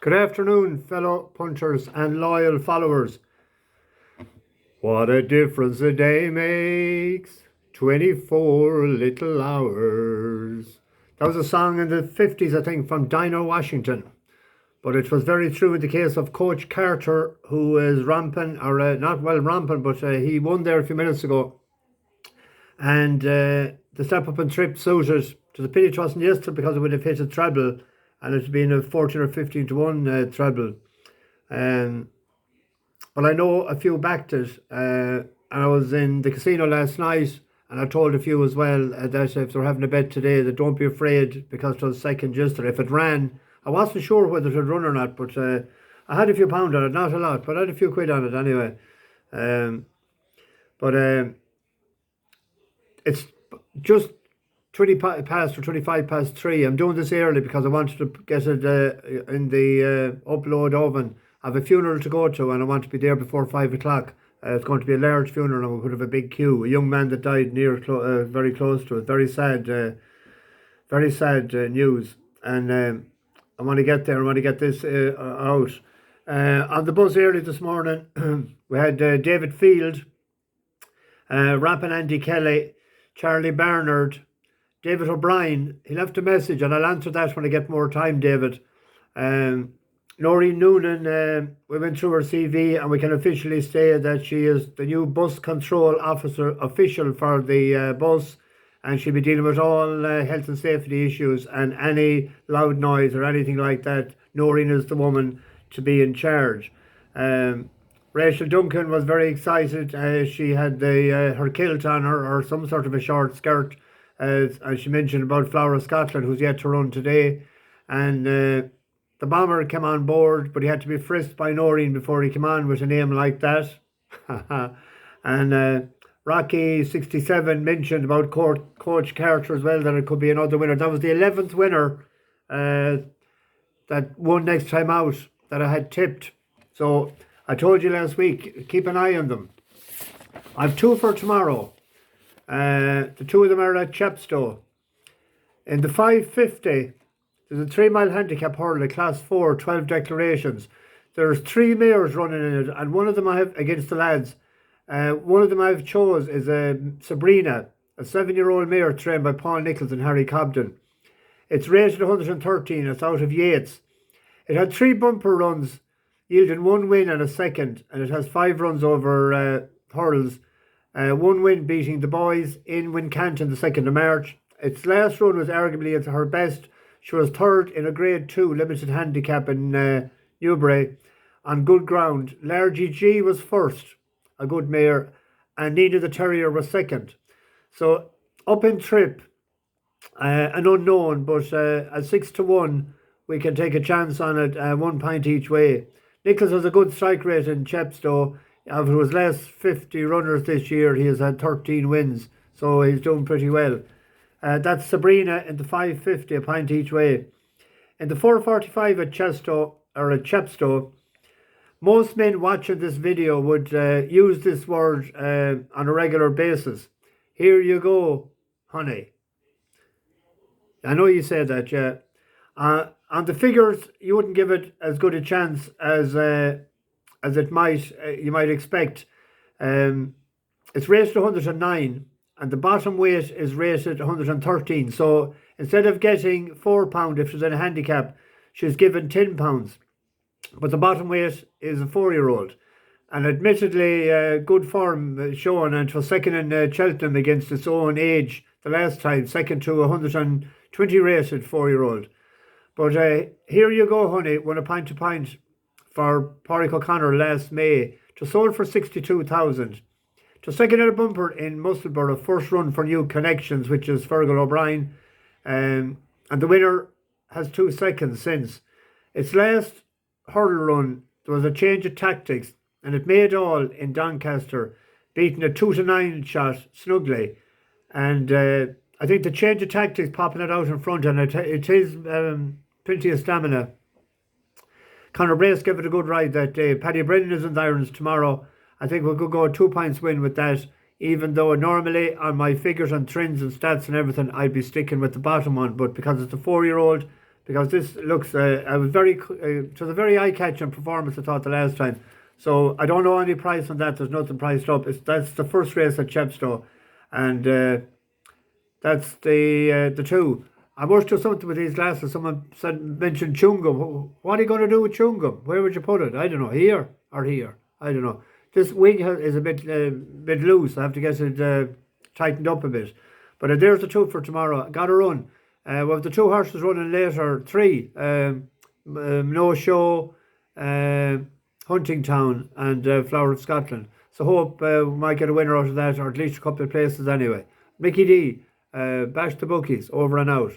Good afternoon, fellow punchers and loyal followers. What a difference a day makes, 24 little hours. That was a song in the 50s, I think, from Dinah Washington. But it was very true in the case of Coach Carter, who is rampant, or not well rampant, but he won there a few minutes ago. And the step up and trip suited. To the pity it wasn't yesterday because it would have hit a treble, and it's been a 14 or 15 to 1 treble. But I know a few backed it, and I was in the casino last night, and I told a few as well that if they're having a bet today, that don't be afraid because it was second yesterday. If it ran, I wasn't sure whether it would run or not, but I had a few pound on it, not a lot, but I had a few quid on it anyway. It's just 20 past or 25 past 3. I'm doing this early because I wanted to get it in the upload oven. I have a funeral to go to and I want to be there before 5 o'clock. It's going to be a large funeral and we could have a big queue. A young man that died very close to it. Very sad news. And I want to get there. I want to get this out. On the bus early this morning, we had David Field, Rappin Andy Kelly, Charlie Barnard, David O'Brien. He left a message and I'll answer that when I get more time, David. Noreen Noonan, we went through her CV and we can officially say that she is the new bus control officer official for the bus, and she'll be dealing with all health and safety issues and any loud noise or anything like that. Noreen is the woman to be in charge. Rachel Duncan was very excited. She had her kilt on her, or some sort of a short skirt, as she mentioned about Flower of Scotland, who's yet to run today. And the bomber came on board, but he had to be frisked by Noreen before he came on with a name like that. And Rocky 67 mentioned about Coach Carter as well, that it could be another winner. That was the 11th winner that won next time out that I had tipped. So I told you last week, keep an eye on them. I've two for tomorrow. The two of them are at Chepstow. In the 550, there's a 3 mile handicap hurdle, class 4, 12 declarations. There's 3 mares running in it, and one of them I have against the lads. One of them I've chose is Sabrina, a 7-year-old mare trained by Paul Nichols and Harry Cobden. It's rated 113. It's out of Yates. It had 3 bumper runs, yielding 1 win and a second, and it has 5 runs over hurdles. 1 win beating the boys in Wincanton the 2nd of March. Its last run was arguably at her best. She was third in a grade 2 limited handicap in Newbury on good ground. Largy G was first, a good mare, and Nina the Terrier was second. So up in trip, an unknown, but at 6 to 1, we can take a chance on it, 1 point each way. Nicholas has a good strike rate in Chepstow. Of his last 50 runners this year, he has had 13 wins, so he's doing pretty well. That's Sabrina in the 550, a point each way. In the 445 at Chepstow, most men watching this video would use this word on a regular basis. Here you go, honey. I know you said that, yeah. On the figures, you wouldn't give it as good a chance as it might you might expect. It's rated 109. And the bottom weight is rated 113. So instead of getting £4 if she's in a handicap, she's given £10. But the bottom weight is a 4-year-old. And admittedly, good form shown, and it was second in Cheltenham against its own age the last time, second to a 120 rated 4-year-old. But Here You Go Honey won a point to point for Pádraig O'Connor last May, to sold for 62,000. To second in a bumper in Musselburgh, first run for New Connections, which is Fergal O'Brien, and the winner has 2 seconds since. Its last hurdle run, there was a change of tactics, and it made all in Doncaster, beating a 2 to 9 shot snugly. And I think the change of tactics popping it out in front, and it is plenty of stamina. Conor Brace gave it a good ride that day. Paddy Brennan is in the irons tomorrow. I think we could go a 2 points win with that, even though normally on my figures and trends and stats and everything, I'd be sticking with the bottom one. But because it's a 4-year-old, because this looks, I was very, it was a very eye-catching performance, I thought, the last time. So I don't know any price on that. There's nothing priced up. That's the first race at Chepstow, and that's the two. I must do something with these glasses. Someone mentioned chewing gum. What are you going to do with chewing gum? Where would you put it? I don't know. Here or here? I don't know. This wing is a bit loose. I have to get it tightened up a bit. But there's the two for tomorrow. Got to run. We have the two horses running later. Three. No Show, Huntingtown, and Flower of Scotland. So hope we might get a winner out of that, or at least a couple of places anyway. Mickey D, bash the bookies, over and out.